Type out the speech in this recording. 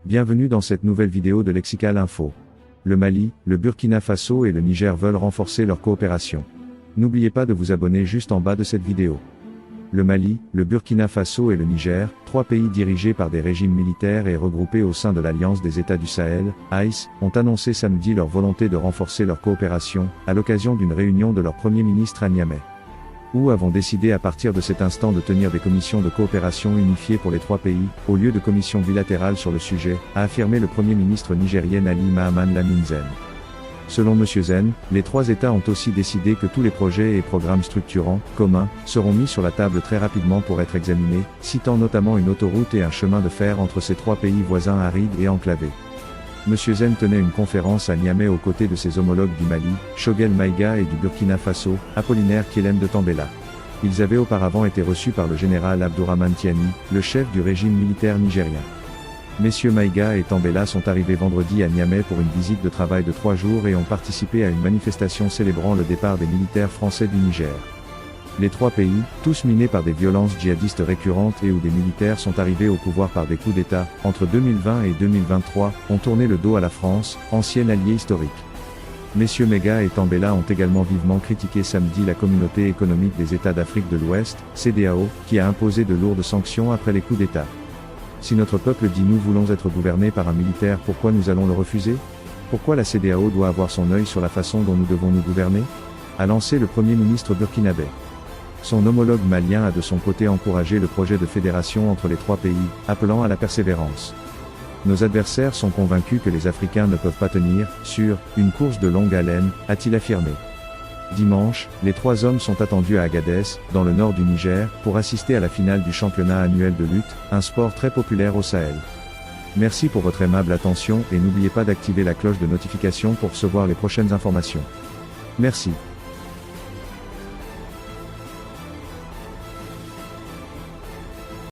Bienvenue dans cette nouvelle vidéo de Lexical Info. Le Mali, le Burkina Faso et le Niger veulent renforcer leur coopération. N'oubliez pas de vous abonner juste en bas de cette vidéo. Le Mali, le Burkina Faso et le Niger, trois pays dirigés par des régimes militaires et regroupés au sein de l'Alliance des États du Sahel, AIS, ont annoncé samedi leur volonté de renforcer leur coopération, à l'occasion d'une réunion de leur Premier ministre à Niamey. Ou avons décidé à partir de cet instant de tenir des commissions de coopération unifiées pour les trois pays, au lieu de commissions bilatérales sur le sujet, a affirmé le Premier ministre nigérien Ali Mahaman Lamine Zen. Selon M. Zen, les trois États ont aussi décidé que tous les projets et programmes structurants, communs, seront mis sur la table très rapidement pour être examinés, citant notamment une autoroute et un chemin de fer entre ces trois pays voisins arides et enclavés. M. Zen tenait une conférence à Niamey aux côtés de ses homologues du Mali, Choguel Maïga et du Burkina Faso, Apollinaire Kielem de Tambela. Ils avaient auparavant été reçus par le général Abdourahmane Tiani, le chef du régime militaire nigérien. Messieurs Maïga et Tambela sont arrivés vendredi à Niamey pour une visite de travail de 3 jours et ont participé à une manifestation célébrant le départ des militaires français du Niger. Les trois pays, tous minés par des violences djihadistes récurrentes et où des militaires sont arrivés au pouvoir par des coups d'État, entre 2020 et 2023, ont tourné le dos à la France, ancien allié historique. Messieurs Maïga et Tambela ont également vivement critiqué samedi la Communauté économique des États d'Afrique de l'Ouest, CEDEAO, qui a imposé de lourdes sanctions après les coups d'État. Si notre peuple dit nous voulons être gouvernés par un militaire, pourquoi nous allons le refuser? Pourquoi la CEDEAO doit avoir son œil sur la façon dont nous devons nous gouverner? A lancé le Premier ministre burkinabé. Son homologue malien a de son côté encouragé le projet de fédération entre les trois pays, appelant à la persévérance. Nos adversaires sont convaincus que les Africains ne peuvent pas tenir, sur une course de longue haleine, a-t-il affirmé. Dimanche, les trois hommes sont attendus à Agadez, dans le nord du Niger, pour assister à la finale du championnat annuel de lutte, un sport très populaire au Sahel. Merci pour votre aimable attention et n'oubliez pas d'activer la cloche de notification pour recevoir les prochaines informations. Merci.